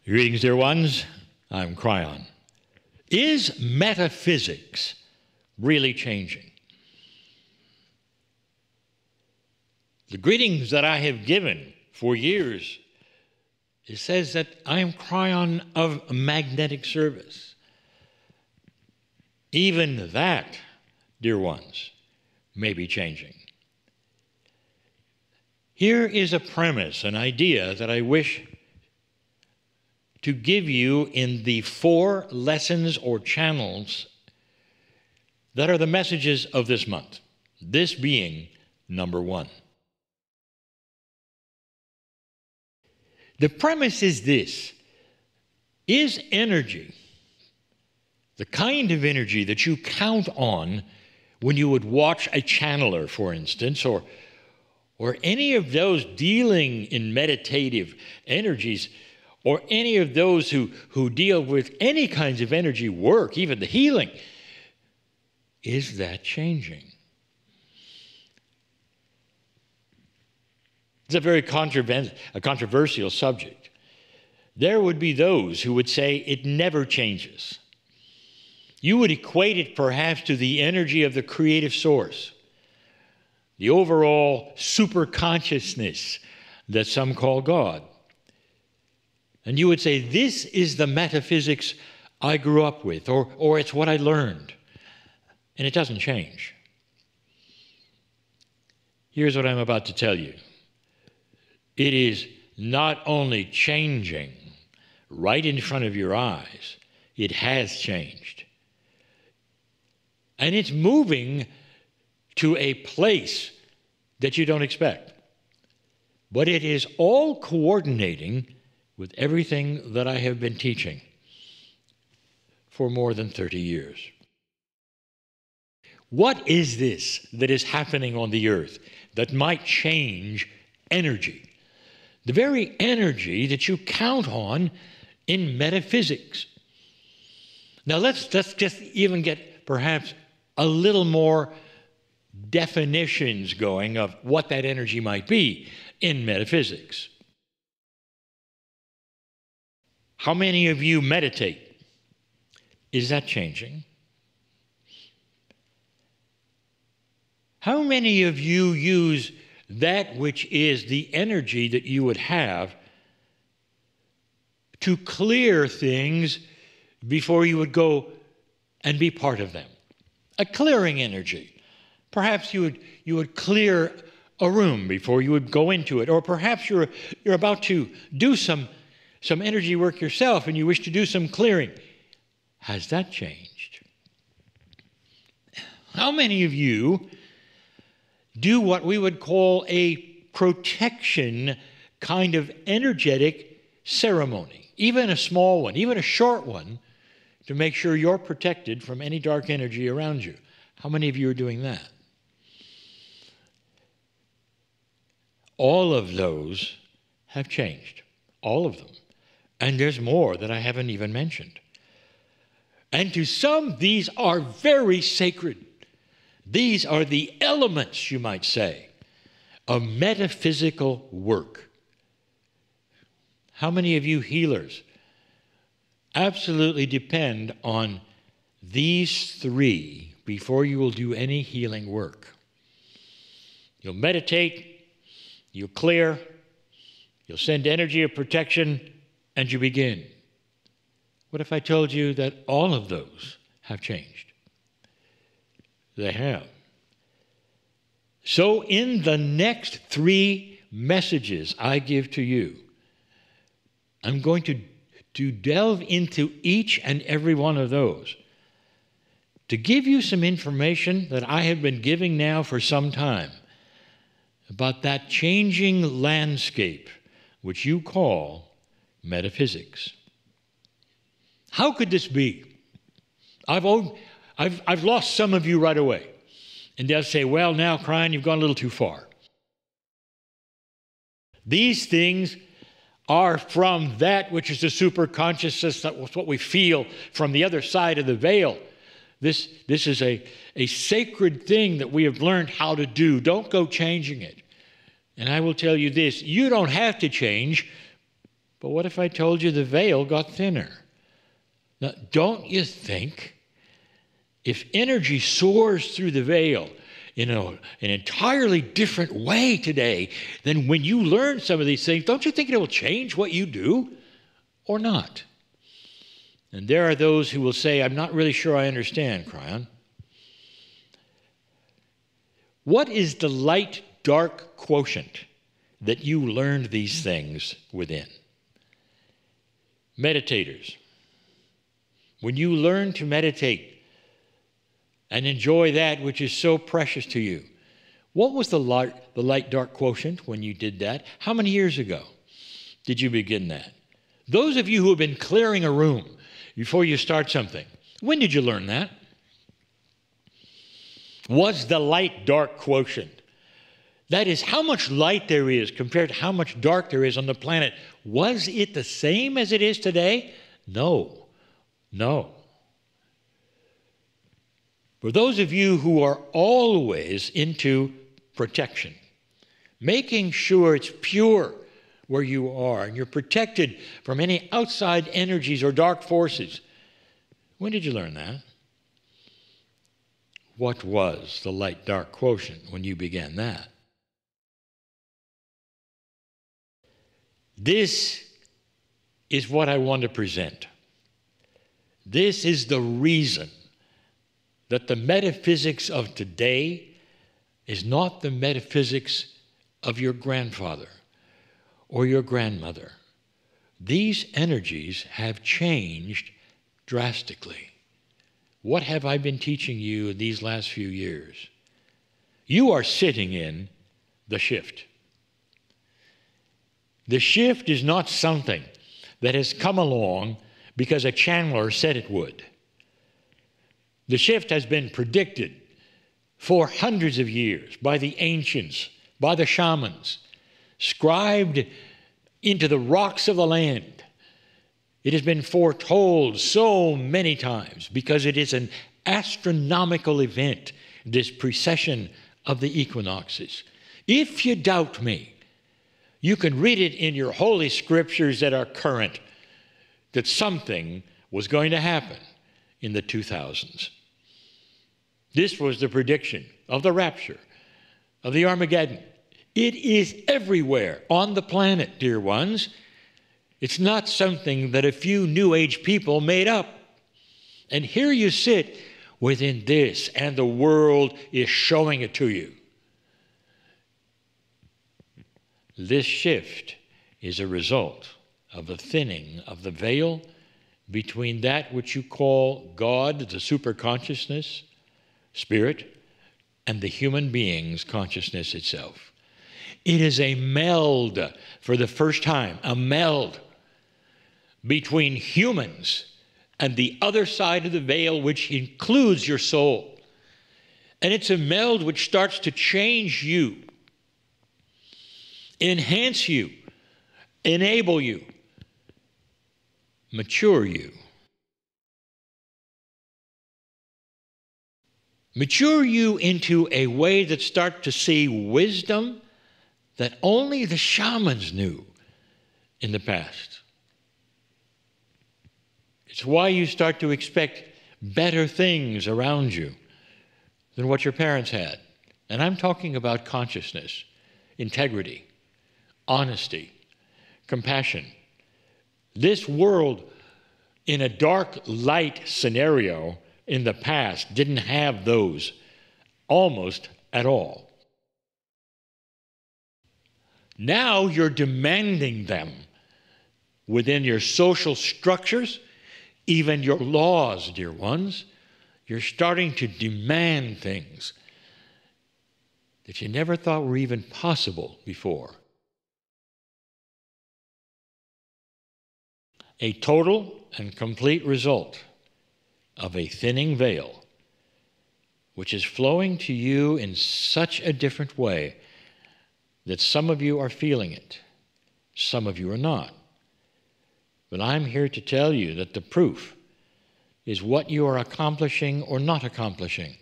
Greetings, dear ones. I'm Cryon. Is metaphysics really changing? The greetings that I have given for years, it says that I am Cryon of magnetic service. Even that, dear ones, may be changing. Here is a premise, an idea that I wish to give you in the 4 lessons or channels that are the messages of this month, this being number 1. The premise is this: is energy, the kind of energy that you count on when you would watch a channeler, for instance, or any of those dealing in meditative energies, or any of those who deal with any kinds of energy work, even the healing, is that changing? It's a very controversial subject. There would be those who would say it never changes. You would equate it perhaps to the energy of the creative source, the overall superconsciousness that some call God. And you would say, this is the metaphysics I grew up with, or it's what I learned. And it doesn't change. Here's what I'm about to tell you. It is not only changing right in front of your eyes, it has changed. And it's moving to a place that you don't expect. But it is all coordinating with everything that I have been teaching for more than 30 years. What is this that is happening on the earth that might change energy? The very energy that you count on in metaphysics. Now let's just even get perhaps a little more definitions going of what that energy might be in metaphysics. How many of you meditate? Is that changing? How many of you use that which is the energy that you would have to clear things before you would go and be part of them? A clearing energy. Perhaps you would clear a room before you would go into it, or perhaps you're about to do some energy work yourself and you wish to do some clearing. Has that changed? How many of you do what we would call a protection kind of energetic ceremony, even a small one, even a short one, to make sure you're protected from any dark energy around you? How many of you are doing that? All of those have changed, all of them. And there's more that I haven't even mentioned. And to some, these are very sacred. These are the elements, you might say, of metaphysical work. How many of you healers absolutely depend on these 3 before you will do any healing work? You'll meditate, you'll clear, you'll send energy of protection, and you begin. What if I told you that all of those have changed? They have. So in the next 3 messages I give to you, I'm going to delve into each and every one of those to give you some information that I have been giving now for some time about that changing landscape which you call metaphysics. How could this be? I've lost some of you right away. And they'll say, well, now, Cryon, you've gone a little too far. These things are from that which is the superconsciousness, that's what we feel from the other side of the veil. This is a sacred thing that we have learned how to do. Don't go changing it. And I will tell you this, you don't have to change But what if I told you the veil got thinner? Now, don't you think if energy soars through the veil in an entirely different way today than when you learn some of these things, don't you think it will change what you do or not? And there are those who will say, I'm not really sure I understand, Cryon. What is the light-dark quotient that you learned these things within? Meditators, when you learn to meditate and enjoy that which is so precious to you, what was the light-dark quotient when you did that? How many years ago did you begin that? Those of you who have been clearing a room before you start something, when did you learn that? What's the light-dark quotient? That is how much light there is compared to how much dark there is on the planet. Was it the same as it is today? No. No. For those of you who are always into protection, making sure it's pure where you are and you're protected from any outside energies or dark forces, when did you learn that? What was the light-dark quotient when you began that? This is what I want to present. This is the reason that the metaphysics of today is not the metaphysics of your grandfather or your grandmother. These energies have changed drastically. What have I been teaching you in these last few years? You are sitting in the shift. The shift is not something that has come along because a channeler said it would. The shift has been predicted for hundreds of years by the ancients, by the shamans, scribed into the rocks of the land. It has been foretold so many times because it is an astronomical event, this precession of the equinoxes. If you doubt me, you can read it in your holy scriptures that are current, that something was going to happen in the 2000s. This was the prediction of the rapture, of the Armageddon. It is everywhere on the planet, dear ones. It's not something that a few New Age people made up. And here you sit within this, and the world is showing it to you. This shift is a result of the thinning of the veil between that which you call God, the superconsciousness, spirit, and the human being's consciousness itself. It is a meld for the first time, a meld between humans and the other side of the veil, which includes your soul. And it's a meld which starts to change you, enhance you, enable you, mature you. Mature you into a way that starts to see wisdom that only the shamans knew in the past. It's why you start to expect better things around you than what your parents had. And I'm talking about consciousness, integrity, honesty, compassion. This world in a dark light scenario in the past didn't have those almost at all. Now you're demanding them within your social structures, even your laws, dear ones. You're starting to demand things that you never thought were even possible before. A total and complete result of a thinning veil, which is flowing to you in such a different way that some of you are feeling it, some of you are not. But I'm here to tell you that the proof is what you are accomplishing or not accomplishing.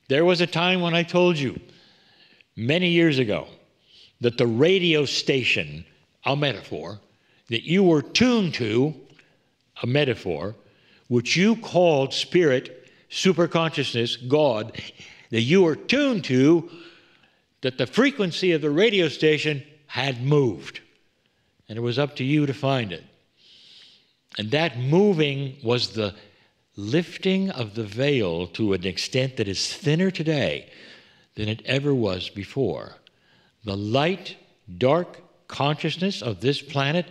There was a time when I told you, many years ago, that the radio station, a metaphor, that you were tuned to, a metaphor, which you called spirit, superconsciousness, God, that you were tuned to, that the frequency of the radio station had moved. And it was up to you to find it. And that moving was the lifting of the veil to an extent that is thinner today than it ever was before. The light, dark consciousness of this planet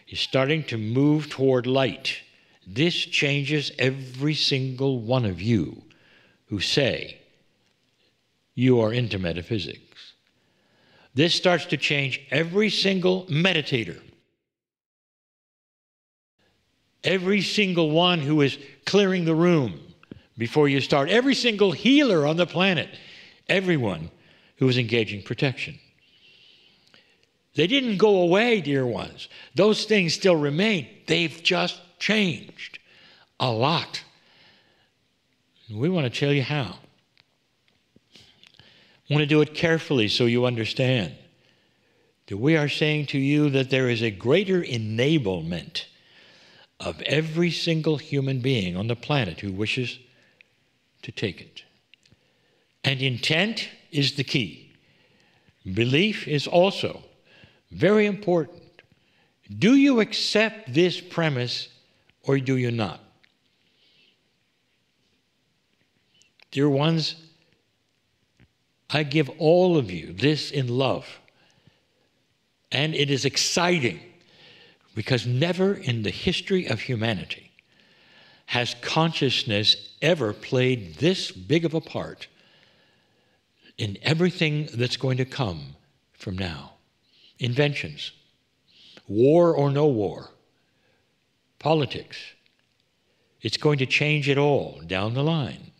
is starting to move toward light. This changes every single one of you who say you are into metaphysics. This starts to change every single meditator. Every single one who is clearing the room before you start. Every single healer on the planet. Everyone who is engaging protection. They didn't go away, dear ones. Those things still remain. They've just changed a lot. We want to tell you how. I want to do it carefully so you understand that we are saying to you that there is a greater enablement of every single human being on the planet who wishes to take it. And intent is the key. Belief is also very important. Do you accept this premise or do you not? Dear ones, I give all of you this in love. And it is exciting because never in the history of humanity has consciousness ever played this big of a part in everything that's going to come from now. Inventions, war or no war, politics. It's going to change it all down the line.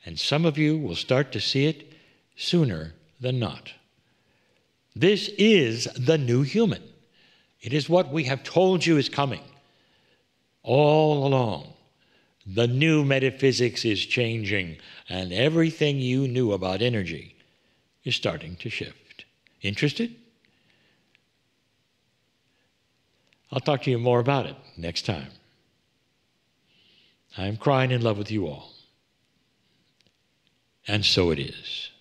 And some of you will start to see it sooner than not. This is the new human. It is what we have told you is coming all along. The new metaphysics is changing, and everything you knew about energy is starting to shift. Interested? I'll talk to you more about it next time. I'm crying in love with you all. And so it is.